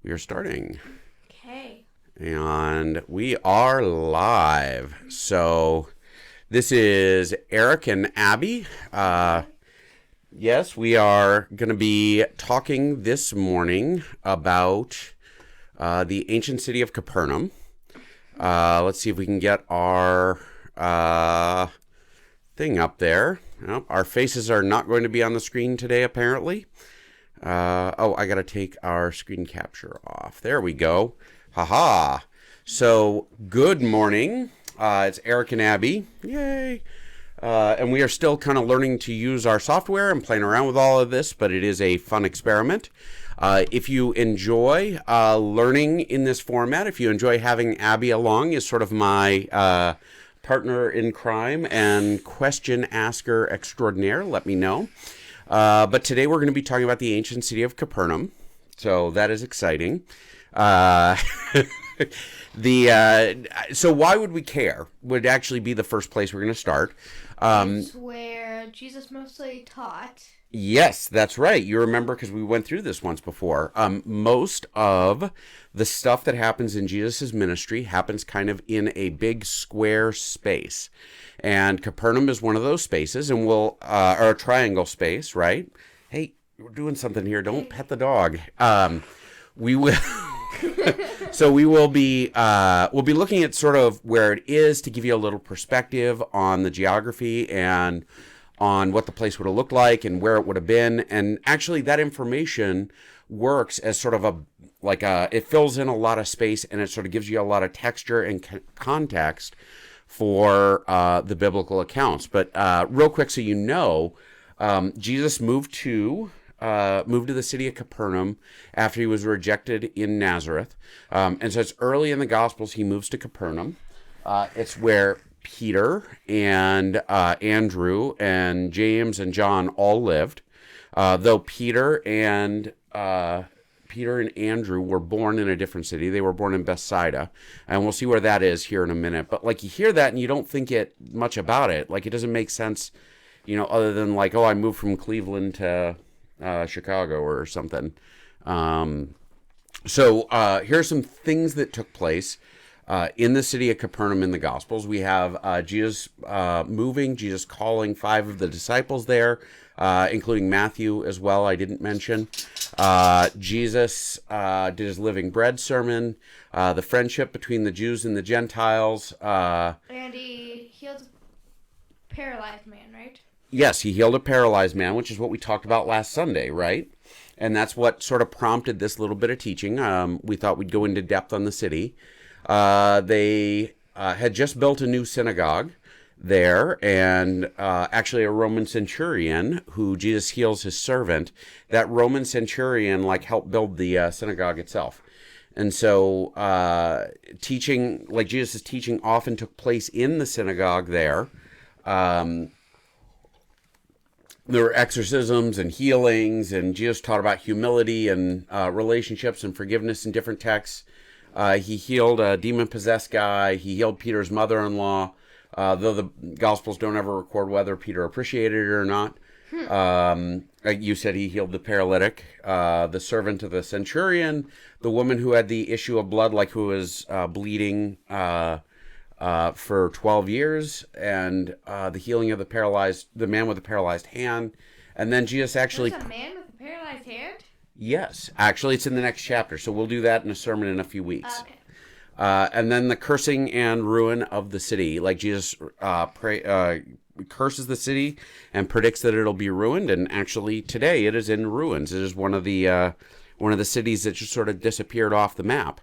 We are starting. Okay. And we are live. So this is Erik and Abbey. Yes, we are going to be talking this morning about the ancient city of Capernaum. Let's see if we can get our thing up there. Nope, our faces are not going to be on the screen today, apparently. I got to take our screen capture off. There we go. Haha. So, good morning. It's Erik and Abbey. Yay. And we are still kind of learning to use our software and playing around with all of this, but it is a fun experiment. If you enjoy learning in this format, if you enjoy having Abbey along as sort of my partner in crime and question asker extraordinaire, let me know. But today we're going to be talking about the ancient city of Capernaum, so that is exciting. So why would we care? Would actually be the first place we're going to start. It's where Jesus mostly taught. Yes, that's right. You remember because we went through this once before. Most of the stuff that happens in Jesus' ministry happens kind of in a big square space. And Capernaum is one of those spaces, and or a triangle space, right? Hey, we're doing something here. Don't pet the dog. We will. So we'll be looking at sort of where it is to give you a little perspective on the geography and on what the place would have looked like and where it would have been. And actually that information works as sort of it fills in a lot of space, and it sort of gives you a lot of texture and context for the biblical accounts. But real quick, so you know, Jesus moved to the city of Capernaum after he was rejected in Nazareth. And so it's early in the Gospels he moves to Capernaum. It's where Peter and Andrew and James and John all lived. Though Peter and Andrew were born in a different city. They were born in Bethsaida. And we'll see where that is here in a minute. But you hear that and you don't think much about it. It doesn't make sense, other than I moved from Cleveland to Chicago or something. So here are some things that took place in the city of Capernaum in the Gospels. We have Jesus moving, Jesus calling 5 of the disciples there, including Matthew as well, I didn't mention. Jesus did his living bread sermon, the friendship between the Jews and the Gentiles. And he healed a paralyzed man, right? Yes, he healed a paralyzed man, which is what we talked about last Sunday, right? And that's what sort of prompted this little bit of teaching. We thought we'd go into depth on the city. They had just built a new synagogue there, and actually a Roman centurion who Jesus heals his servant, that Roman centurion helped build the synagogue itself. And so teaching, Jesus' teaching often took place in the synagogue there. There were exorcisms and healings, and Jesus taught about humility and relationships and forgiveness in different texts. He healed a demon-possessed guy. He healed Peter's mother-in-law, though the Gospels don't ever record whether Peter appreciated it or not. You said he healed the paralytic, the servant of the centurion, the woman who had the issue of blood, who was bleeding for 12 years, and the healing of the man with the paralyzed hand. And then Jesus actually... There's a man with a paralyzed hand? Yes. Actually, it's in the next chapter, so we'll do that in a sermon in a few weeks. Okay. And then the cursing and ruin of the city. Jesus curses the city and predicts that it'll be ruined, and actually today it is in ruins. It is one of the cities that just sort of disappeared off the map.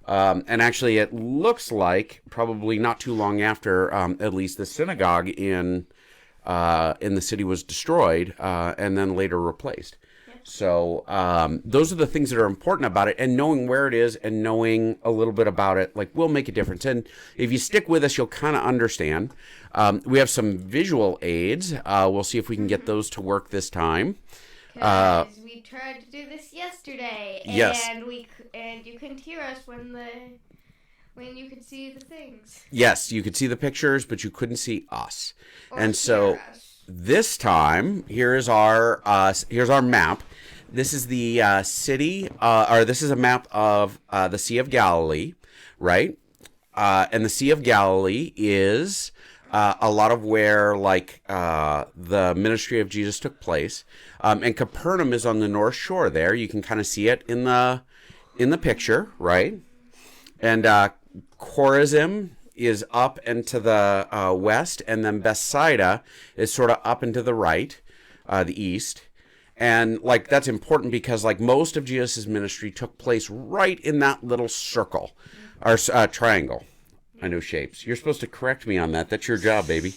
And actually, it looks like probably not too long after, at least the synagogue in the city was destroyed and then later replaced. Yep. So those are the things that are important about it, and knowing where it is and knowing a little bit about it, will make a difference. And if you stick with us, you'll kind of understand. We have some visual aids. We'll see if we can get those to work this time. Because we tried to do this yesterday, yes. and you couldn't hear us when you could see the things. Yes, you could see the pictures, but you couldn't see us. And so this time, here's our map. This is the city, or this is a map of the Sea of Galilee, right? And the Sea of Galilee is a lot of where, like, the ministry of Jesus took place. And Capernaum is on the north shore there. You can kind of see it in the picture, right? And Chorazin is up and to the west, and then Bethsaida is sort of up and to the right, the east. And, like, that's important because, like, most of Jesus' ministry took place right in that little circle, or triangle. I know shapes. You're supposed to correct me on that. That's your job, baby.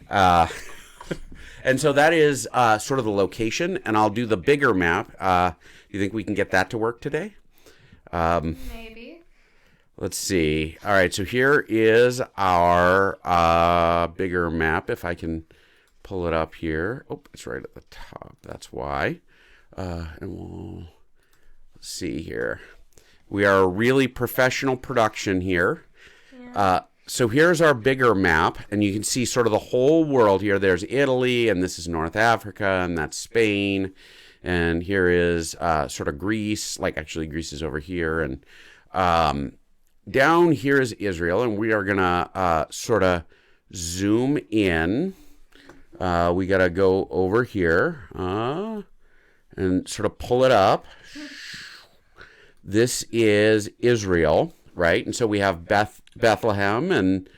And so that is sort of the location, and I'll do the bigger map. Do you think we can get that to work today? Maybe. Let's see. All right, so here is our bigger map, if I can pull it up here. Oh, it's right at the top. That's why. And we'll see here. We are a really professional production here. Yeah. So here's our bigger map, and you can see sort of the whole world here. There's Italy, and this is North Africa, and that's Spain. And here is sort of Greece. Like, actually, Greece is over here. And down here is Israel, and we are going to sort of zoom in. We got to go over here and sort of pull it up. This is Israel, right? And so we have Bethlehem and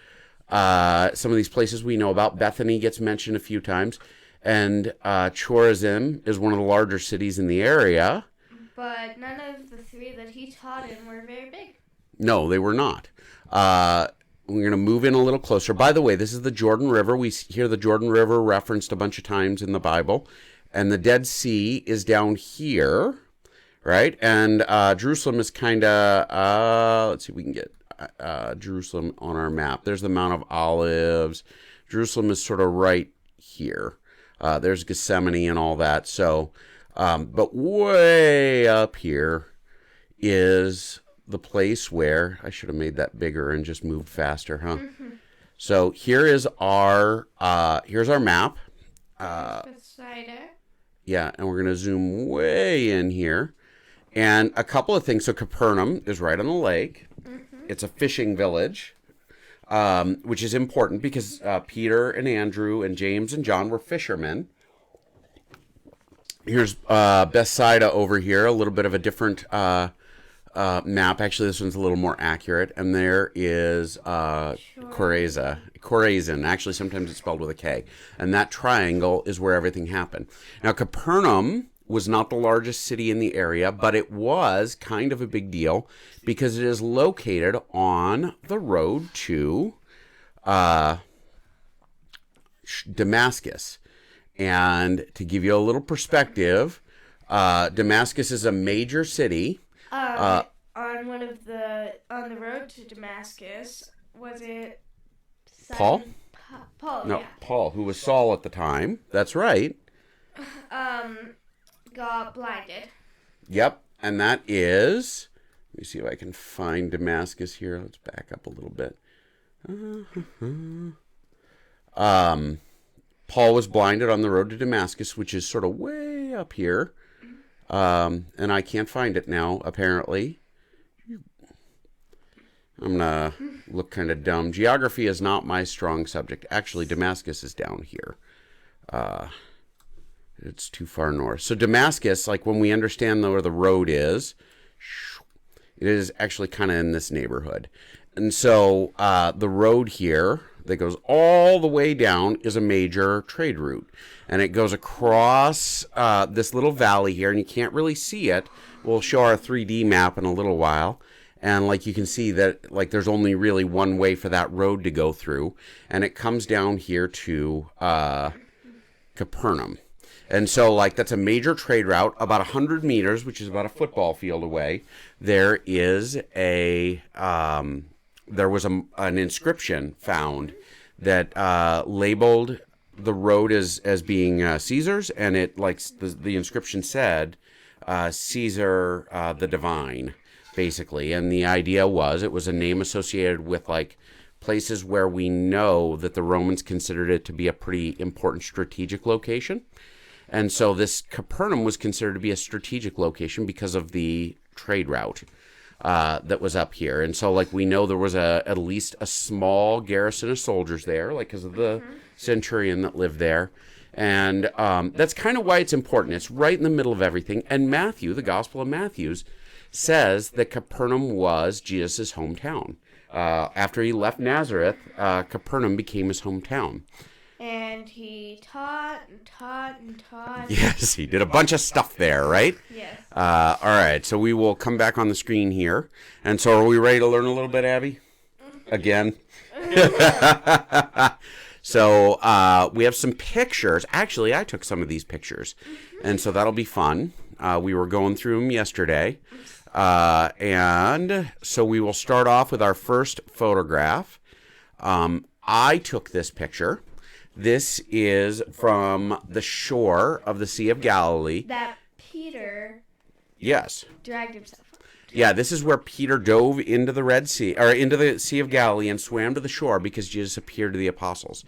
some of these places we know about. Bethany gets mentioned a few times. And Chorazin is one of the larger cities in the area. But none of the three that he taught in were very big. No, they were not. We're going to move in a little closer. By the way, this is the Jordan River. We hear the Jordan River referenced a bunch of times in the Bible. And the Dead Sea is down here, right? And Jerusalem is kind of, let's see if we can get Jerusalem on our map. There's the Mount of Olives. Jerusalem is sort of right here. There's Gethsemane and all that. So, but way up here is the place where I should have made that bigger and just moved faster, huh? Mm-hmm. So here's our map. Bethsaida. Yeah, and we're gonna zoom way in here, and a couple of things. So Capernaum is right on the lake. Mm-hmm. It's a fishing village, which is important because Peter and Andrew and James and John were fishermen. Here's Bethsaida over here, a little bit of a different map. Actually, this one's a little more accurate. And there is Chorazin. Actually, sometimes it's spelled with a K. And that triangle is where everything happened. Now, Capernaum was not the largest city in the area, but it was kind of a big deal because it is located on the road to Damascus. And to give you a little perspective, Damascus is a major city. On the road to Damascus, was it Paul? Paul, no, yeah. Paul, who was Saul at the time. That's right. Got blinded. Yep, and that is. Let me see if I can find Damascus here. Let's back up a little bit. Paul was blinded on the road to Damascus, which is sort of way up here. And I can't find it now, apparently. I'm going to look kind of dumb. Geography is not my strong subject. Actually, Damascus is down here. It's too far north. So Damascus, like when we understand where the road is, it is actually kind of in this neighborhood. And so the road here that goes all the way down is a major trade route. And it goes across this little valley here, and you can't really see it. We'll show our 3D map in a little while. And like you can see that like there's only really one way for that road to go through. And it comes down here to Capernaum. And so like that's a major trade route. About 100 meters, which is about a football field away, there is a... there was an inscription found that labeled the road as being Caesar's, and it like the inscription said Caesar the Divine, basically. And the idea was it was a name associated with like places where we know that the Romans considered it to be a pretty important strategic location. And so this Capernaum was considered to be a strategic location because of the trade route that was up here. And so, like, we know there was at least a small garrison of soldiers there, like, because of the centurion that lived there. And that's kind of why it's important. It's right in the middle of everything. And Matthew, the Gospel of Matthew, says that Capernaum was Jesus' hometown. After he left Nazareth, Capernaum became his hometown. And he taught and taught and taught. Yes, he did a bunch of stuff there, right? Yes. All right, so we will come back on the screen here. And so are we ready to learn a little bit, Abby? Again? So we have some pictures. Actually, I took some of these pictures. And so that'll be fun. We were going through them yesterday. And so we will start off with our first photograph. I took this picture. This is from the shore of the Sea of Galilee. That Peter Yes. dragged himself up. Yeah, this is where Peter dove into the Red Sea, or into the Sea of Galilee, and swam to the shore because Jesus appeared to the apostles.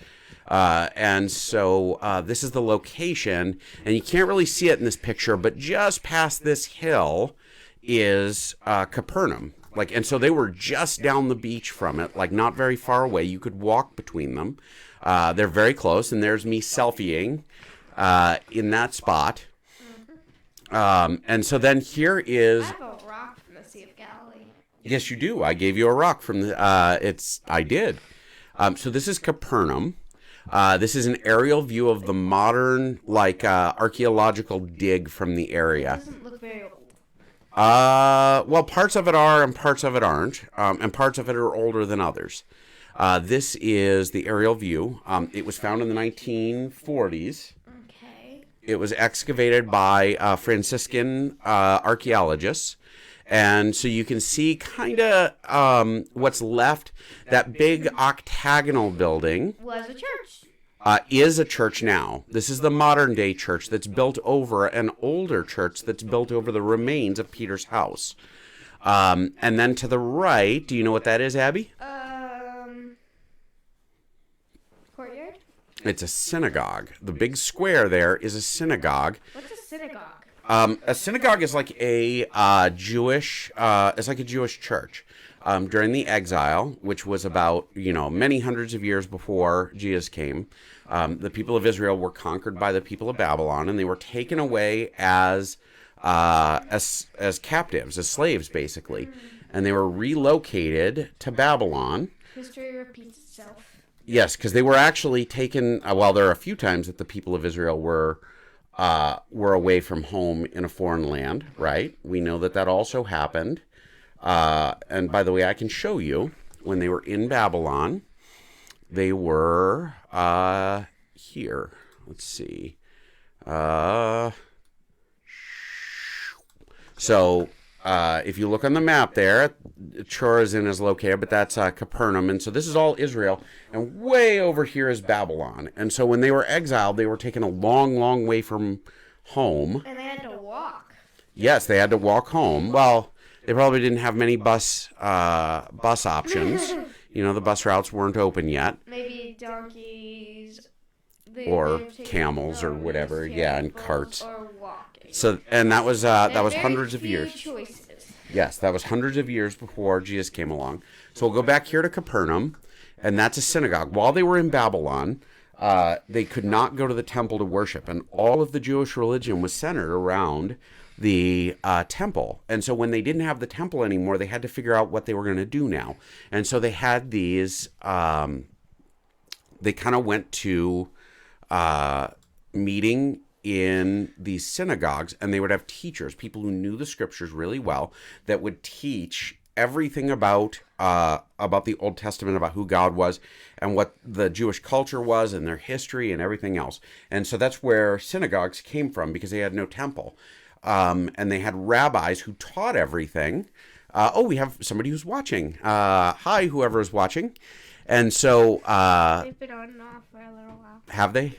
And so this is the location, and you can't really see it in this picture, but just past this hill is Capernaum. And so they were just down the beach from it, like not very far away. You could walk between them. They're very close, and there's me selfieing in that spot. And so then here is... I have a rock from the Sea of Galilee. Yes, you do. I gave you a rock from the... I did. So this is Capernaum. This is an aerial view of the modern, archaeological dig from the It area. doesn't look very old. Well, parts of it are and parts of it aren't. And parts of it are older than others. This is the aerial view. It was found in the 1940s. Okay. It was excavated by Franciscan archaeologists. And so you can see kind of what's left. That big octagonal building Was a church. is a church now. This is the modern day church that's built over an older church that's built over the remains of Peter's house. And then to the right, do you know what that is, Abby? Courtyard? It's a synagogue. The big square there is a synagogue. What's a synagogue? A synagogue is like a Jewish, it's like a Jewish church. During the exile, which was about, many hundreds of years before Jesus came, the people of Israel were conquered by the people of Babylon, and they were taken away as captives, as slaves, basically. And they were relocated to Babylon. History repeats itself. Yes, because they were actually taken. There are a few times that the people of Israel were away from home in a foreign land. Right? We know that also happened. And by the way, I can show you when they were in Babylon. They were here. Let's see. So. If you look on the map there, Chorazin is located, but that's Capernaum. And so this is all Israel. And way over here is Babylon. And so when they were exiled, they were taken a long, long way from home. And they had to walk. Yes, they had to walk home. Well, they probably didn't have many bus options. The bus routes weren't open yet. Maybe donkeys. Or camels or whatever. Yeah, and carts. Or walking. So, and that was hundreds of few years. Choices. Yes, that was hundreds of years before Jesus came along. So we'll go back here to Capernaum, and that's a synagogue. While they were in Babylon, they could not go to the temple to worship, and all of the Jewish religion was centered around the temple. And so when they didn't have the temple anymore, they had to figure out what they were going to do now. And so they had these, they kind of went to meeting in these synagogues, and they would have teachers, people who knew the scriptures really well, that would teach everything about the Old Testament, about who God was and what the Jewish culture was and their history and everything else. And so that's where synagogues came from, because they had no temple. And they had rabbis who taught everything. We have somebody who's watching. Hi, whoever is watching. And so... They've been on and off for a little while. Have they?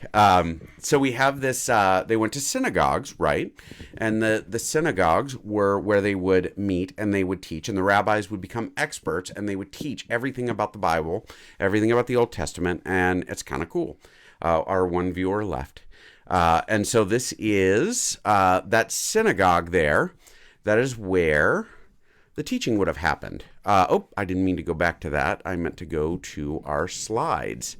So we have this, they went to synagogues, right? And the synagogues were where they would meet and they would teach, and the rabbis would become experts, and they would teach everything about the Bible, everything about the Old Testament, and it's kind of cool. Our one viewer left. And so this is that synagogue there. That is where the teaching would have happened. I didn't mean to go back to that. I meant to go to our slides.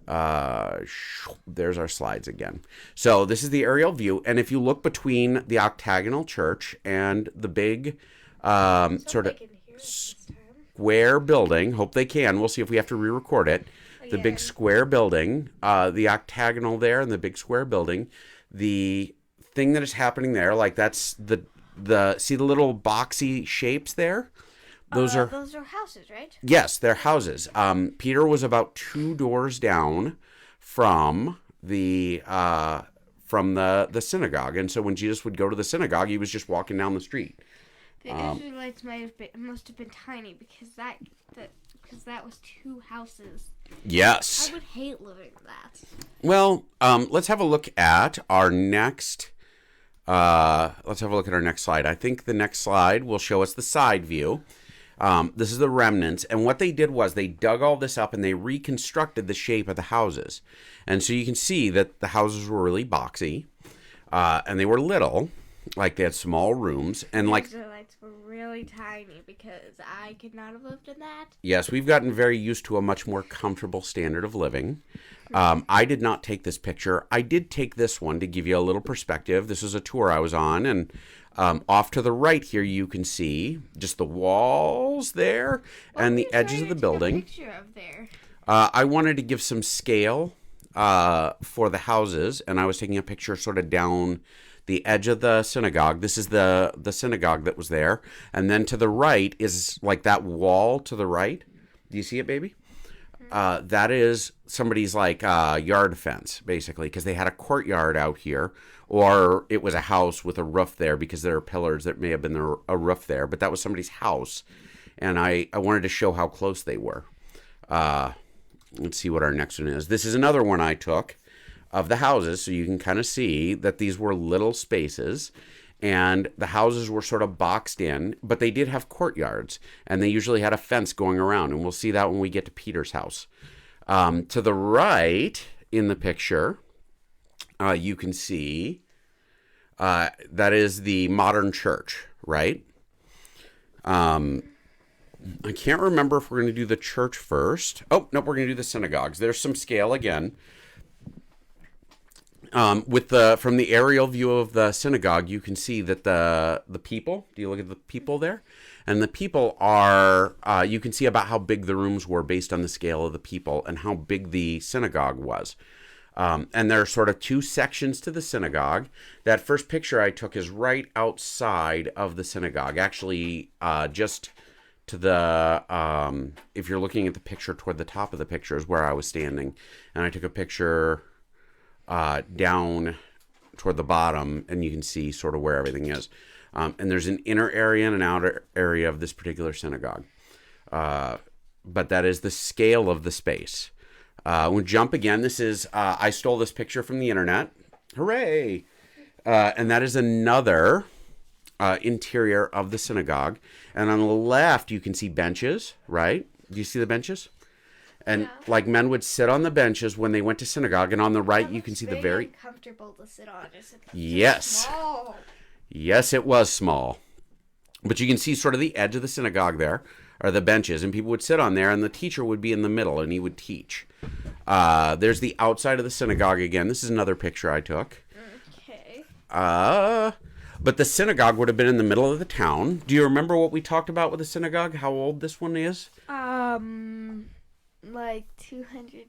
There's our slides again. So this is the aerial view. And if you look between the octagonal church and the big sort of square building, hope they can. We'll see if we have to re-record it. The big square building, the octagonal there and the big square building, the thing that is happening there, like that's see the little boxy shapes there? Those are houses, right? Yes, they're houses. Peter was about 2 doors down from the synagogue, and so when Jesus would go to the synagogue, he was just walking down the street. The Israelites must have been tiny because that was 2 houses. Yes. I would hate living that. Well, let's have a look at our next. Let's have a look at our next slide. I think the next slide will show us the side view. This is the remnants, and what they did was they dug all this up and they reconstructed the shape of the houses. And so you can see that the houses were really boxy, and they were little, like they had small rooms, and like Israelites were really tiny because I could not have lived in that. Yes, we've gotten very used to a much more comfortable standard of living. I did not take this picture. I did take this one to give you a little perspective. This is a tour I was on, and off to the right here you can see just the walls there and the edges of the building. Picture of there? I wanted to give some scale for the houses, and I was taking a picture sort of down the edge of the synagogue. This is the synagogue that was there, and then to the right is like that wall to the right. Do you see it, baby? That is somebody's like yard fence, basically, because they had a courtyard out here, or it was a house with a roof there because there are pillars that may have been a roof there, but that was somebody's house, and I wanted to show how close they were. Let's see what our next one is. This is another one I took of the houses, so you can kind of see that these were little spaces, and the houses were sort of boxed in, but they did have courtyards, and they usually had a fence going around, and we'll see that when we get to Peter's house. To the right in the picture, you can see that is the modern church, right? I can't remember if we're going to do the church first. Oh, no, we're going to do the synagogues. There's some scale again. From the aerial view of the synagogue, you can see that the people. Do you look at the people there? And the people are. You can see about how big the rooms were based on the scale of the people and how big the synagogue was. And there are sort of 2 sections to the synagogue. That first picture I took is right outside of the synagogue, actually, just to the. If you're looking at the picture toward the top of the picture is where I was standing, and I took a picture down toward the bottom, and you can see sort of where everything is. And there's an inner area and an outer area of this particular synagogue. But that is the scale of the space. We'll jump again. This is, I stole this picture from the internet. Hooray! And that is another interior of the synagogue. And on the left, you can see benches, right? Do you see the benches? And like men would sit on the benches when they went to synagogue, and on the right you can see the very comfortable to sit on. Yes, small. Yes, it was small, but you can see sort of the edge of the synagogue there, or the benches, and people would sit on there, and the teacher would be in the middle, and he would teach. There's the outside of the synagogue again. This is another picture I took. Okay. But the synagogue would have been in the middle of the town. Do you remember what we talked about with the synagogue? How old this one is? Like 200,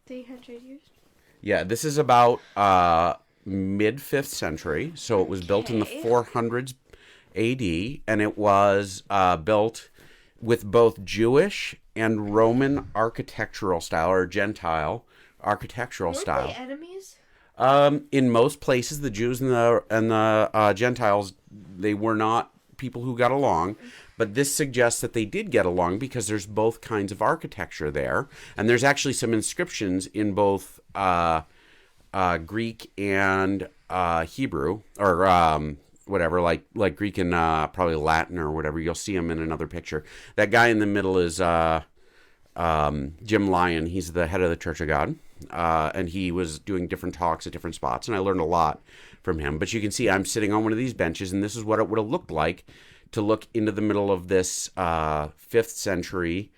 300 years? Yeah, this is about mid-5th century. So it was built in the 400s AD, and it was built with both Jewish and Roman architectural style, or Gentile architectural style. Were they enemies? In most places, the Jews and the Gentiles, they were not people who got along. But this suggests that they did get along because there's both kinds of architecture there. And there's actually some inscriptions in both Greek and Hebrew, or whatever, like Greek and probably Latin or whatever. You'll see them in another picture. That guy in the middle is Jim Lyon. He's the head of the Church of God. And he was doing different talks at different spots, and I learned a lot from him. But you can see I'm sitting on one of these benches, and this is what it would have looked like to look into the middle of this 5th century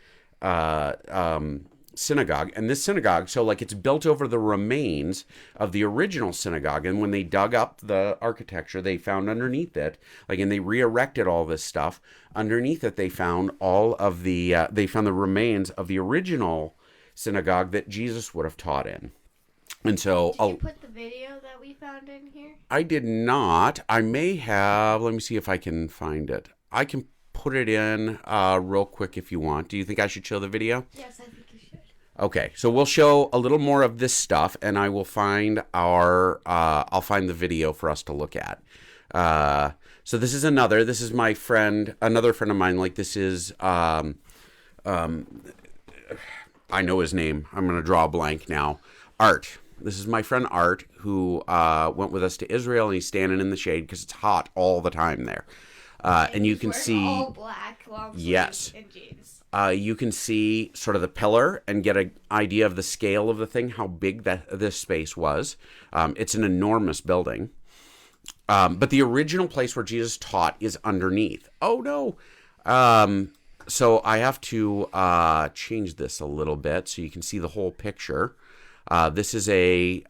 synagogue. And this synagogue, so like it's built over the remains of the original synagogue. And when they dug up the architecture, they found underneath it, like, and they re-erected all this stuff. Underneath it, they found all of the, they found the remains of the original synagogue that Jesus would have taught in. And so did you put the video that we found in here? I did not. I may have. Let me see if I can find it. I can put it in real quick if you want. Do you think I should show the video? Yes, I think you should. Okay, so we'll show a little more of this stuff, and I will find I'll find the video for us to look at. So this is my friend, another friend of mine. Like, this is I know his name. I'm going to draw a blank now. Art. This is my friend Art, who went with us to Israel, and he's standing in the shade because it's hot all the time there. And you can see all black, long yes, and jeans. You can see sort of the pillar and get an idea of the scale of the thing, how big this space was. It's an enormous building. But the original place where Jesus taught is underneath. Oh no. So I have to change this a little bit so you can see the whole picture. This is a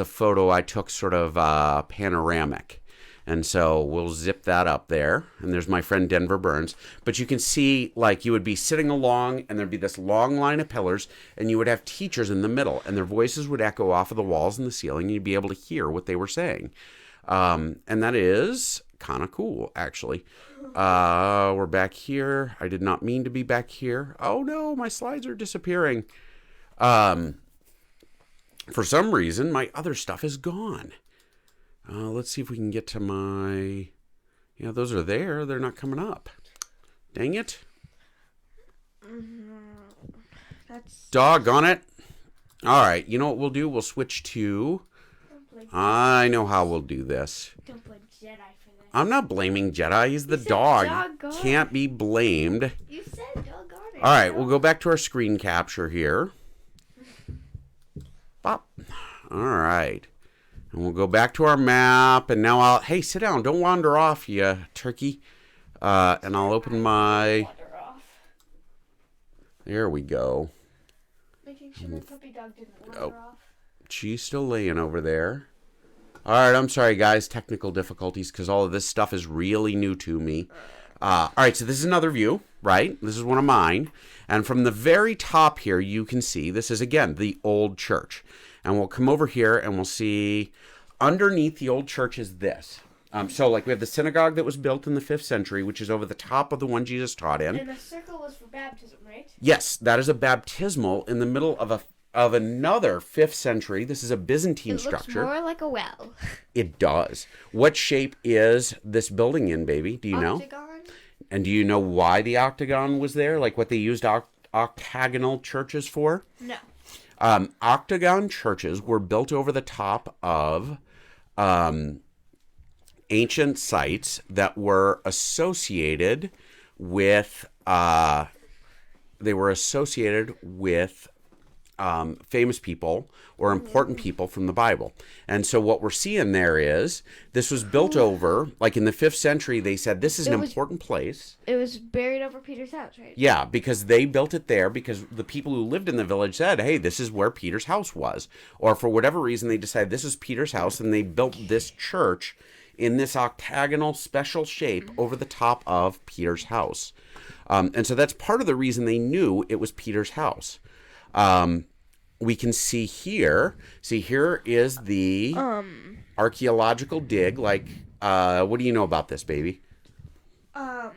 photo I took, sort of panoramic, and so we'll zip that up there. And there's my friend Denver Burns. But you can see, like, you would be sitting along, and there'd be this long line of pillars, and you would have teachers in the middle, and their voices would echo off of the walls and the ceiling, and you'd be able to hear what they were saying. And that is kind of cool, actually. We're back here. I did not mean to be back here. Oh no, my slides are disappearing. For some reason, my other stuff is gone. Let's see if we can get to my... Yeah, those are there. They're not coming up. Dang it. Doggone it. All right, you know what we'll do? We'll switch to... I know how we'll do this. Don't blame Jedi for this. I'm not blaming Jedi. He's the dog. Can't be blamed. You said doggone it. All right, we'll go back to our screen capture here. Bop. All right. And we'll go back to our map. And now hey, sit down. Don't wander off, you turkey. And I'll open my... There we go. Making sure the puppy dog didn't wander off. She's still laying over there. All right, I'm sorry, guys. Technical difficulties, because all of this stuff is really new to me. All right, so this is another view, right? This is one of mine. And from the very top here, you can see, this is, again, the old church. And we'll come over here, and we'll see underneath the old church is this. So, like, we have the synagogue that was built in the 5th century, which is over the top of the one Jesus taught in. And the circle was for baptism, right? Yes, that is a baptismal in the middle of another 5th century. This is a Byzantine structure. It looks more like a well. It does. What shape is this building in, baby? Do you know? Octagon. And do you know why the octagon was there? Like what they used octagonal churches for? No. Octagon churches were built over the top of ancient sites that were associated with famous people or important people from the Bible. And so what we're seeing there is this was built over, like in the 5th century, they said this is an important place. It was buried over Peter's house, right? Yeah, because they built it there because the people who lived in the village said, hey, this is where Peter's house was. Or for whatever reason, they decided this is Peter's house, and they built this church in this octagonal special shape over the top of Peter's house. And so that's part of the reason they knew it was Peter's house. We can see here is the archaeological dig. Like, what do you know about this, baby? Oh,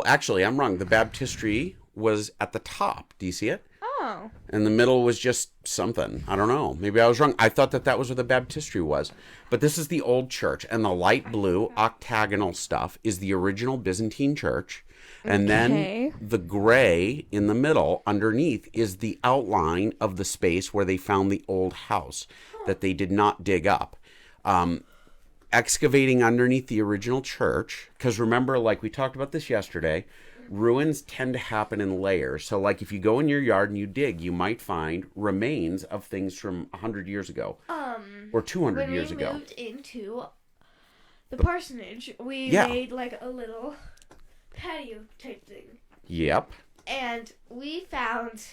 actually, I'm wrong. The baptistry was at the top. Do you see it? Oh. And the middle was just something. I don't know. Maybe I was wrong. I thought that was where the baptistry was. But this is the old church. And the light blue octagonal stuff is the original Byzantine church. And then the gray in the middle underneath is the outline of the space where they found the old house that they did not dig up. Excavating underneath the original church, because remember, like we talked about this yesterday, Ruins tend to happen in layers. So, like if you go in your yard and you dig, you might find remains of things from 100 years ago or 200 years ago. When we moved into the parsonage, we made like a little patio type thing. Yep. And we found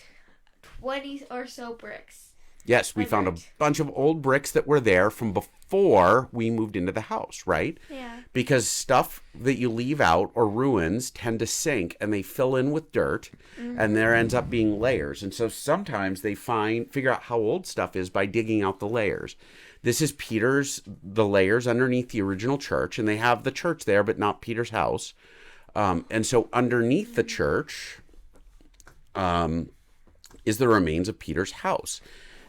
20 or so bricks. Yes, we found a bunch of old bricks that were there from before we moved into the house, right? Yeah. Because stuff that you leave out or ruins tend to sink and they fill in with dirt, and there ends up being layers. And so sometimes they figure out how old stuff is by digging out the layers. This is the layers underneath the original church, and they have the church there, but not Peter's house. And so underneath the church is the remains of Peter's house.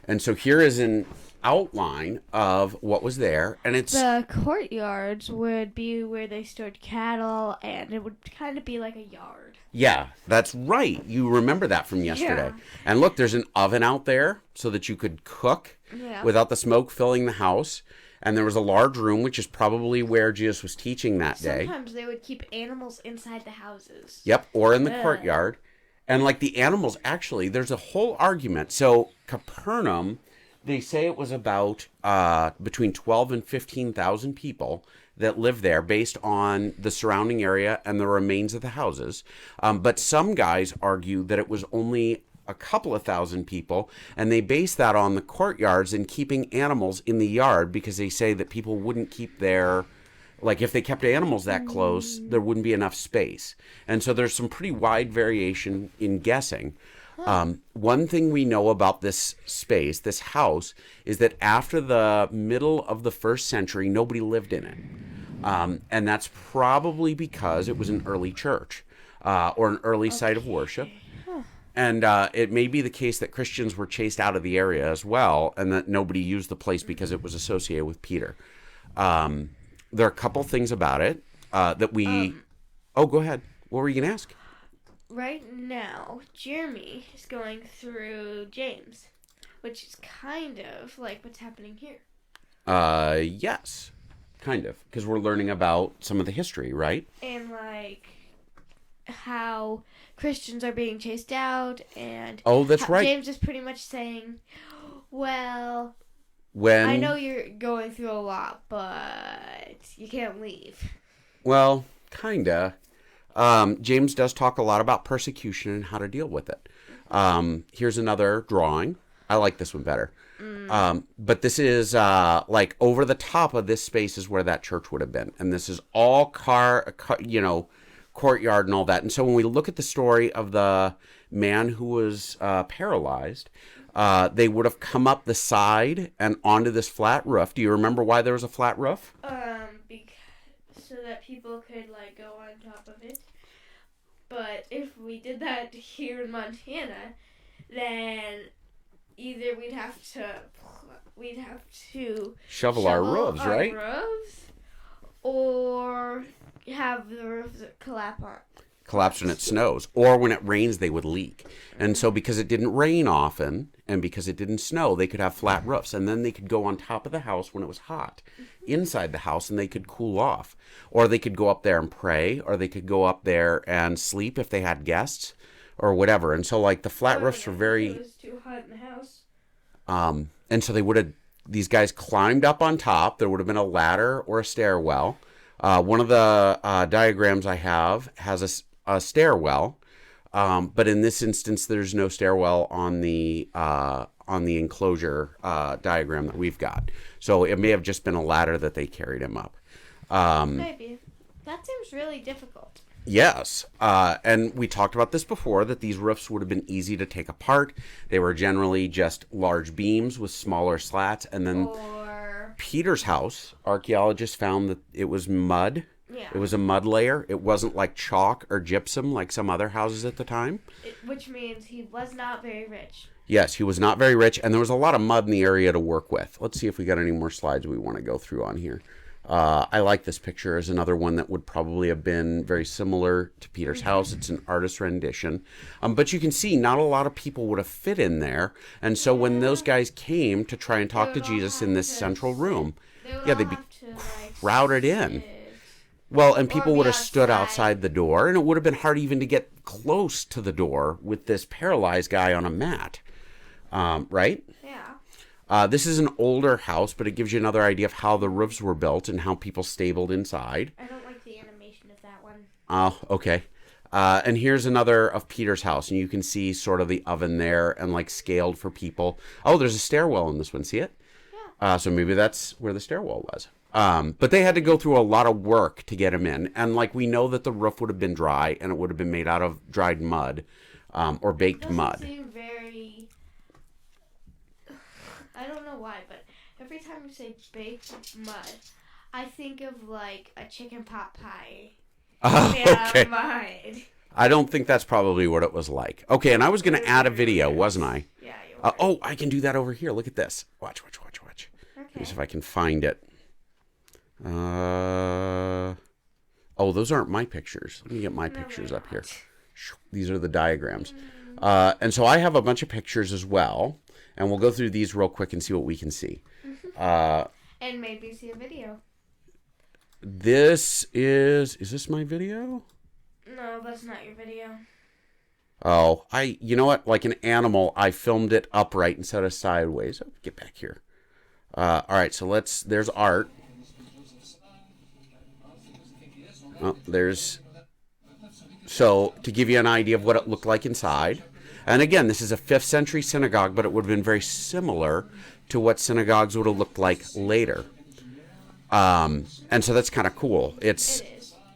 And so here is an outline of what was there, and it's the courtyards would be where they stored cattle, and it would kind of be like a yard. Yeah, that's right. You remember that from yesterday. Yeah. And look, there's an oven out there so that you could cook without the smoke filling the house. And there was a large room, which is probably where Jesus was teaching that day. Sometimes they would keep animals inside the houses. Yep, or in the courtyard. And like the animals, actually, there's a whole argument. So Capernaum, they say it was about between 12 and 15,000 people that lived there based on the surrounding area and the remains of the houses. But some guys argue that it was only a couple of thousand people, and they base that on the courtyards and keeping animals in the yard because they say that people wouldn't keep their... Like, if they kept animals that close, there wouldn't be enough space. And so there's some pretty wide variation in guessing. One thing we know about this space, this house, is that after the middle of the 1st century, nobody lived in it. And that's probably because it was an early church or an early site of worship. And it may be the case that Christians were chased out of the area as well, and that nobody used the place because it was associated with Peter. There are a couple things about it that we... oh, go ahead. What were you going to ask? Right now, Jeremy is going through James, which is kind of like what's happening here. Yes. Kind of. Because we're learning about some of the history, right? And like how Christians are being chased out, and... Oh, that's right. James is pretty much saying, well... I know you're going through a lot, but you can't leave. Well, kinda. James does talk a lot about persecution and how to deal with it. Here's another drawing. I like this one better. But this is like over the top of this space is where that church would have been. And this is all courtyard and all that. And so when we look at the story of the man who was paralyzed... they would have come up the side and onto this flat roof. Do you remember why there was a flat roof? So that people could like go on top of it. But if we did that here in Montana, then either we'd have to shovel our roofs, right? Or have the roofs collapse when it snows, or when it rains they would leak. And so because it didn't rain often and because it didn't snow, they could have flat roofs, and then they could go on top of the house when it was hot inside the house and they could cool off, or they could go up there and pray, or they could go up there and sleep if they had guests or whatever. And so like the flat roofs were very... It was too hot in the house. And so these guys climbed up on top. There would have been a ladder or a stairwell. One of the diagrams I have has a stairwell, but in this instance, there's no stairwell on the enclosure diagram that we've got. So it may have just been a ladder that they carried him up. Maybe. That seems really difficult. Yes, and we talked about this before, that these roofs would have been easy to take apart. They were generally just large beams with smaller slats, and then Peter's house, archaeologists found that it was mud. Yeah. It was a mud layer. It wasn't like chalk or gypsum like some other houses at the time. Which means he was not very rich. Yes, he was not very rich, and there was a lot of mud in the area to work with. Let's see if we got any more slides we want to go through on here. I like this picture as another one that would probably have been very similar to Peter's house. It's an artist's rendition. But you can see not a lot of people would have fit in there. And so when those guys came to try and talk to Jesus in this central room, they'd be crowded in. Well, and Or people be would have stood outside. outside the door, and it would have been hard even to get close to the door with this paralyzed guy on a mat, right? Yeah. This is an older house, but it gives you another idea of how the roofs were built and how people stabled inside. I don't like the animation of that one. Oh, okay. And here's another of Peter's house, and you can see sort of the oven there and like scaled for people. Oh, there's a stairwell in this one. See it? Yeah. So maybe that's where the stairwell was. But they had to go through a lot of work to get him in. And like we know that the roof would have been dry and it would have been made out of dried mud or baked mud. Seem very. I don't know why, but every time you say baked mud, I think of like a chicken pot pie. Okay. Mud. I don't think that's probably what it was like. Okay, and I was going to add a video, wasn't I? Yeah, you were. Oh, I can do that over here. Look at this. Watch. Let me see if I can find it. Oh, those aren't my pictures. Let me get my pictures up here. These are the diagrams. And so I have a bunch of pictures as well. And we'll go through these real quick and see what we can see. And maybe see a video. Is this my video? No, that's not your video. Oh, you know what? Like an animal, I filmed it upright instead of sideways. Oh, get back here. All right, so there's art. Oh, so to give you an idea of what it looked like inside. And again, this is a 5th century synagogue, but it would have been very similar to what synagogues would have looked like later. And so that's kind of cool. It is.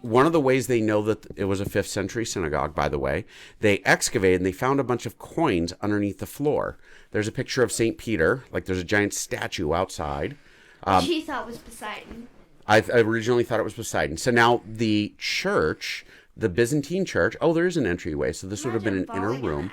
One of the ways they know that it was a 5th century synagogue, by the way, they excavated and they found a bunch of coins underneath the floor. There's a picture of St. Peter, like there's a giant statue outside. Which he thought was Poseidon. I originally thought it was Poseidon. So now the church, the Byzantine church, there is an entryway, so this would have been an inner room.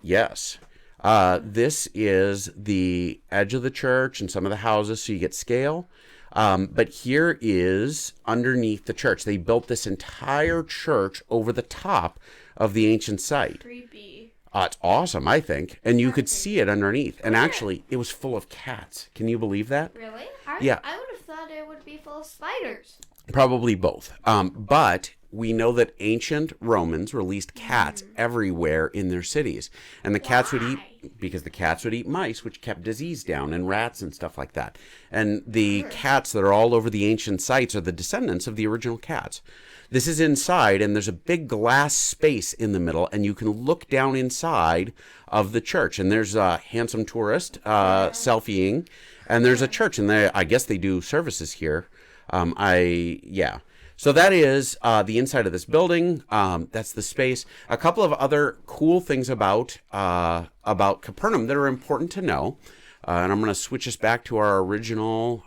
Yes. This is the edge of the church and some of the houses, so you get scale. But here is underneath the church. They built this entire church over the top of the ancient site. Creepy. It's awesome, I think. And you could see it underneath. And actually, it was full of cats. Can you believe that? Really? Yeah. I would have thought it would be full of spiders. Probably both. But we know that ancient Romans released cats everywhere in their cities. And the cats would eat, because the cats would eat mice, which kept disease down, and rats and stuff like that. And the cats that are all over the ancient sites are the descendants of the original cats. This is inside, and there's a big glass space in the middle, and you can look down inside of the church. And there's a handsome tourist selfieing, and there's a church, and I guess they do services here. So that is the inside of this building. That's the space. A couple of other cool things about Capernaum that are important to know. And I'm going to switch us back to our original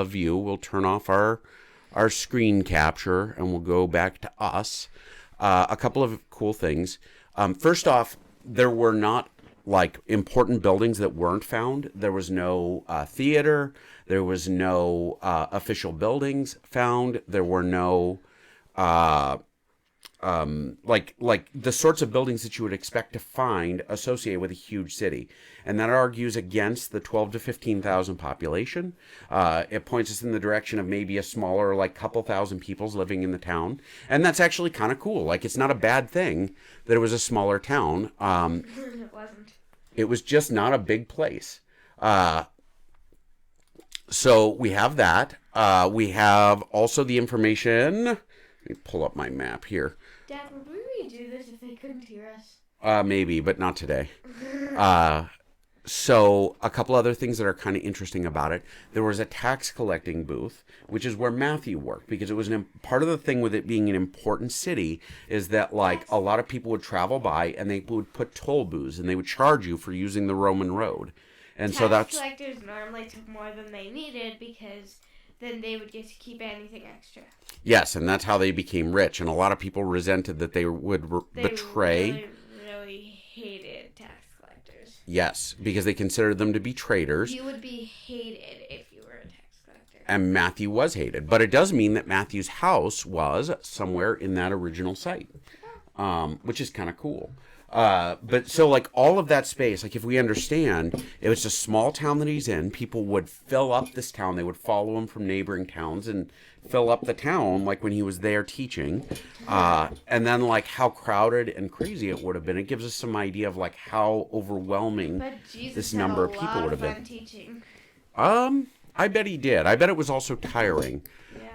view. We'll turn off our screen capture and we'll go back to us. A couple of cool things. First off, there were not like important buildings that weren't found. There was no theater. There was no official buildings found. There were no like the sorts of buildings that you would expect to find associated with a huge city. And that argues against the 12 to 15,000 population. It points us in the direction of maybe a smaller, like couple thousand peoples living in the town. And that's actually kind of cool. Like it's not a bad thing that it was a smaller town. It wasn't. It was just not a big place. So we have that. We have also the information. Let me pull up my map here. Dad, would we redo this if they couldn't hear us? Maybe, but not today. So a couple other things that are kind of interesting about it. There was a tax collecting booth, which is where Matthew worked, because it was part of the thing with it being an important city is that like a lot of people would travel by and they would put toll booths and they would charge you for using the Roman road. And so tax collectors normally took more than they needed because then they would get to keep anything extra. Yes, and that's how they became rich. And a lot of people resented that they would betray. They really hated tax collectors. Yes, because they considered them to be traitors. You would be hated if you were a tax collector. And Matthew was hated. But it does mean that Matthew's house was somewhere in that original site, which is kind of cool. But so like all of that space, like if we understand, it was a small town that he's in. People would fill up this town. They would follow him from neighboring towns and fill up the town, like when he was there teaching. And then like how crowded and crazy it would have been. It gives us some idea of like how overwhelming this number of people would have been. Teaching. I bet he did. I bet it was also tiring.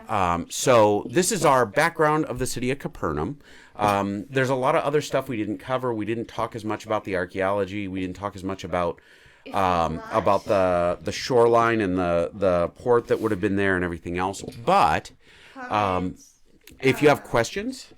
Yeah. So this is our background of the city of Capernaum. There's a lot of other stuff we didn't cover. We didn't talk as much about the archaeology. We didn't talk as much about the shoreline and the port that would have been there and everything else. But if you have questions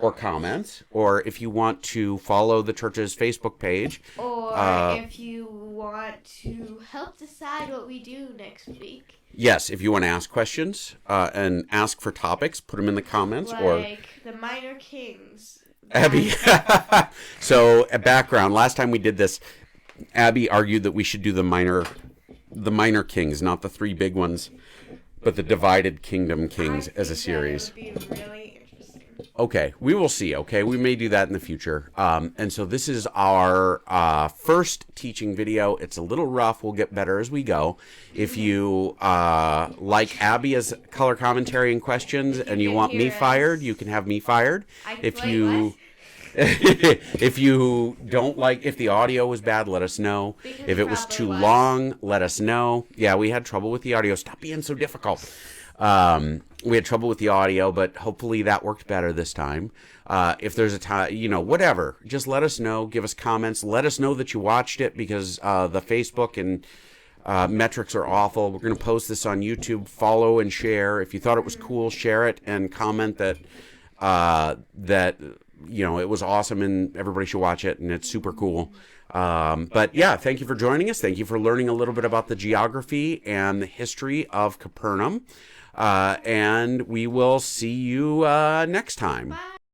or comments, or if you want to follow the church's Facebook page, or if you want to help decide what we do next week. Yes, if you want to ask questions and ask for topics, put them in the comments. Like the Minor Kings. Abby. So, a background. Last time we did this, Abby argued that we should do the minor kings, not the three big ones, but the divided kingdom kings as a series. That would be really interesting. Okay, we will see. Okay, we may do that in the future. And so this is our first teaching video. It's a little rough. We'll get better as we go. If you like Abby as color commentary and questions, and you want me fired, you can have me fired. If you don't like, if the audio was bad, let us know. If it was too long, let us know. Yeah, we had trouble with the audio. Stop being so difficult. We had trouble with the audio, but hopefully that worked better this time. If there's a time, whatever, just let us know. Give us comments. Let us know that you watched it, because the Facebook and metrics are awful. We're going to post this on YouTube. Follow and share. If you thought it was cool, share it and comment that it was awesome and everybody should watch it and it's super cool. But yeah, thank you for joining us. Thank you for learning a little bit about the geography and the history of Capernaum. And we will see you next time. Bye.